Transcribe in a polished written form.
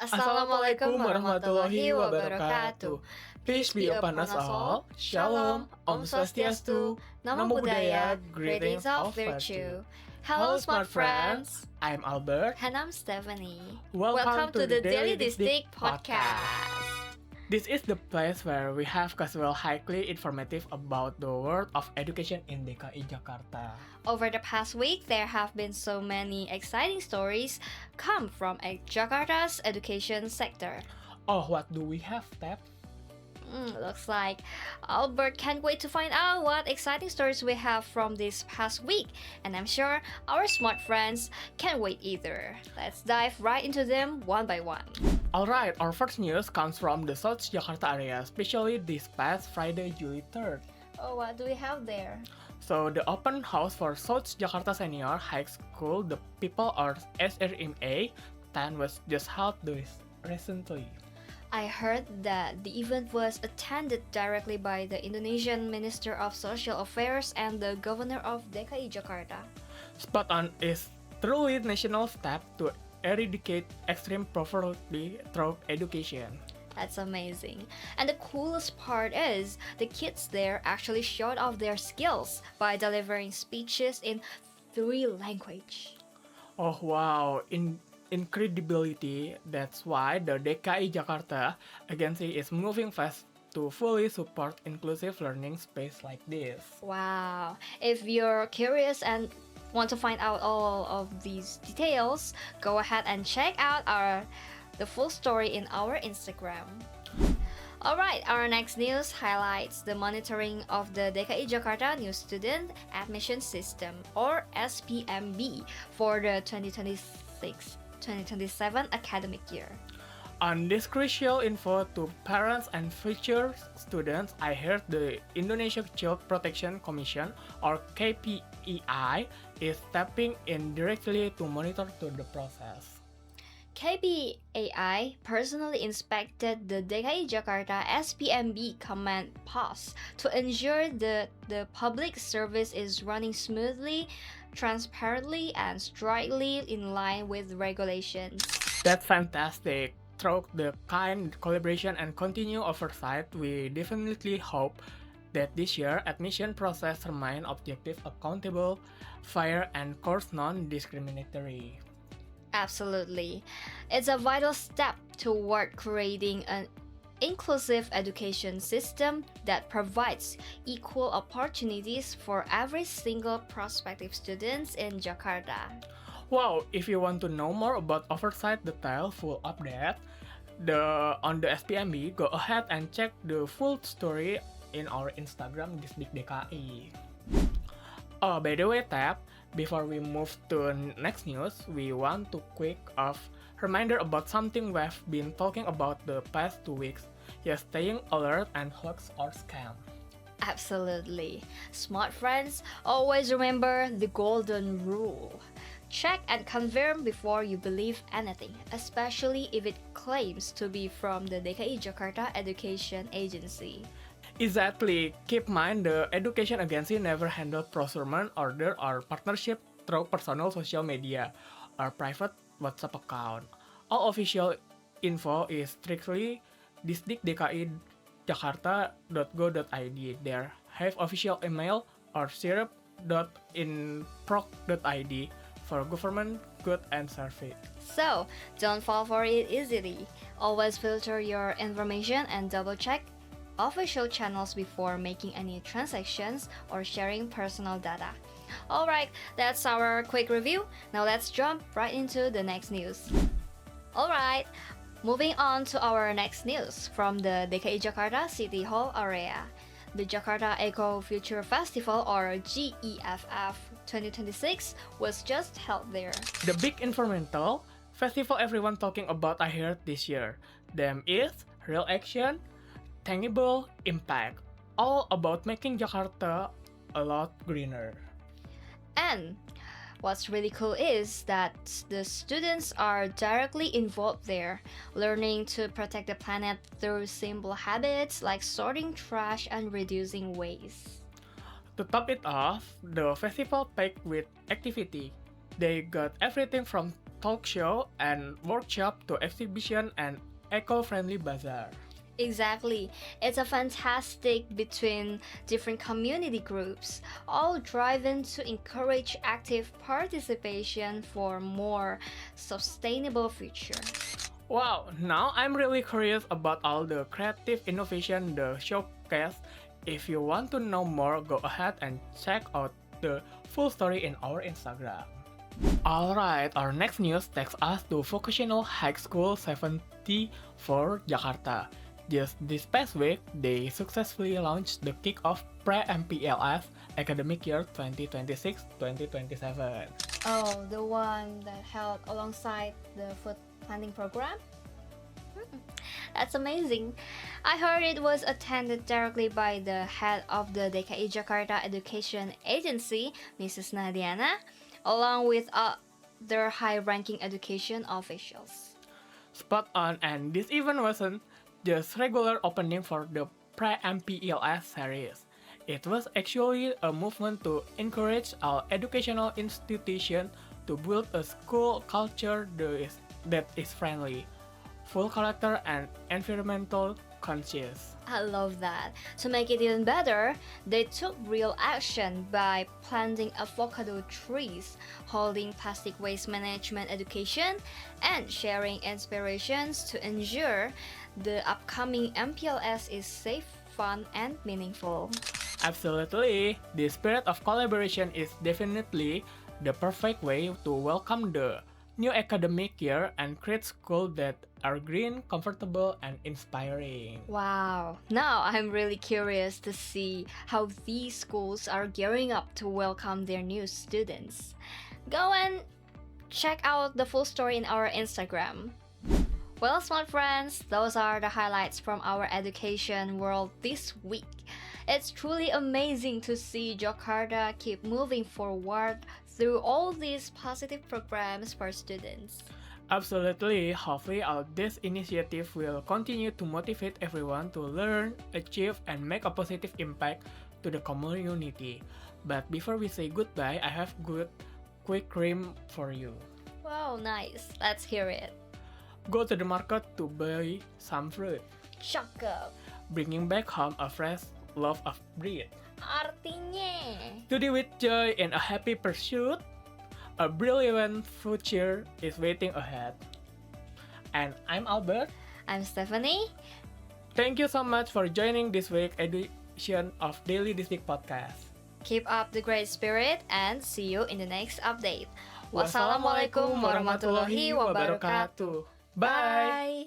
Assalamualaikum warahmatullahi wabarakatuh. Peace be upon us all. Shalom, Om Swastiastu, Namo Buddhaya, greetings of virtue. Hello, smart friends. I'm Albert. And I'm Stephanie. Welcome to the the Daily Daily Distinct Distinct podcast. This is the place where we have casual, highly informative about the world of education in DKI Jakarta. Over the past week, there have been so many exciting stories come from Jakarta's education sector. Oh, what do we have, Tab? Looks like Albert can't wait to find out what exciting stories we have from this past week, and I'm sure our smart friends can't wait either. Let's dive right into them one by one. Alright, our first news comes from the South Jakarta area, especially this past Friday, July 3rd. Oh, what do we have there? So, the open house for South Jakarta Senior High School, the People or SRMA 10 was just held recently. I heard that the event was attended directly by the Indonesian Minister of Social Affairs and the Governor of DKI Jakarta. Spot on is truly national step to eradicate extreme poverty through education. That's amazing. And the coolest part is the kids there actually showed off their skills by delivering speeches in 3 languages. Oh wow, incredibility. That's why the DKI Jakarta agency is moving fast to fully support inclusive learning space like this. Wow. If you're curious and want to find out all of these details, go ahead and check out the full story in our Instagram. Alright, our next news highlights the monitoring of the DKI Jakarta New Student Admission System or SPMB for the 2026-2027 academic year. On this crucial info to parents and future students, I heard the Indonesia Child Protection Commission or KPEI is stepping in directly to monitor the process. KPAI personally inspected the DKI Jakarta SPMB command post to ensure that the public service is running smoothly, transparently, and strictly in line with regulations. That's fantastic. Through the kind collaboration and continued oversight, we definitely hope that this year admission process remain objective, accountable, fair, and course non-discriminatory. Absolutely. It's a vital step toward creating an inclusive education system that provides equal opportunities for every single prospective students in Jakarta. Wow, if you want to know more about oversight detail full update on the SPMB, go ahead and check the full story in our Instagram DisdikDKI. Oh, by the way, Tab, before we move to next news, we want to quick reminder about something we've been talking about the past 2 weeks. Yes, staying alert and hoax or scam. Absolutely. Smart friends, always remember the golden rule. Check and confirm before you believe anything, especially if it claims to be from the DKI Jakarta Education Agency. Exactly. Keep in mind the education agency never handle procurement order or partnership through personal social media or private WhatsApp account. All official info is strictly disdikdki.jakarta.go.id. There have official email or syrup.inproc.id for government good and service. So, don't fall for it easily. Always filter your information and double check official channels before making any transactions or sharing personal data. Alright, that's our quick review. Now let's jump right into the next news. Alright, moving on to our next news from the DKI Jakarta City Hall area. The Jakarta Eco Future Festival or GEFF 2026 was just held there. The big environmental festival everyone talking about I heard this year. Them is real action, tangible impact, all about making Jakarta a lot greener. And what's really cool is that the students are directly involved there, learning to protect the planet through simple habits like sorting trash and reducing waste. To top it off, the festival packed with activity. They got everything from talk show and workshop to exhibition and eco-friendly bazaar. Exactly. It's a fantastic between different community groups, all driven to encourage active participation for more sustainable future. Wow, now I'm really curious about all the creative innovation the showcase. If you want to know more, go ahead and check out the full story in our Instagram. Alright, our next news takes us to Vocational High School 74 Jakarta. Just this past week, they successfully launched the kick-off pre-MPLS academic year 2026-2027. Oh, the one that held alongside the food planting program? That's amazing. I heard it was attended directly by the head of the DKI Jakarta Education Agency, Mrs. Nadiana, along with other high-ranking education officials. Spot on, and this event wasn't just regular opening for the pre-MPLS series. It was actually a movement to encourage our educational institution to build a school culture that is friendly, full character, and environmental conscious. I love that. To make it even better, they took real action by planting avocado trees, holding plastic waste management education, and sharing inspirations to ensure the upcoming MPLS is safe, fun, and meaningful. Absolutely, the spirit of collaboration is definitely the perfect way to welcome the new academic year and create schools that are green, comfortable, and inspiring. Wow, now I'm really curious to see how these schools are gearing up to welcome their new students. Go and check out the full story in our Instagram. Well, smart friends, those are the highlights from our education world this week. It's truly amazing to see Jakarta keep moving forward through all these positive programs for students. Absolutely, hopefully all this initiative will continue to motivate everyone to learn, achieve, and make a positive impact to the community. But before we say goodbye, I have good quick rhyme for you. Wow, nice. Let's hear it. Go to the market to buy some fruit, Cakep. bringing back home a fresh loaf of bread. Artinya. To do with joy in a happy pursuit, a brilliant future is waiting ahead. And I'm Albert. I'm Stephanie. Thank you so much for joining this week's edition of Daily District Podcast. Keep up the great spirit and see you in the next update. Wassalamualaikum warahmatullahi wabarakatuh. Bye.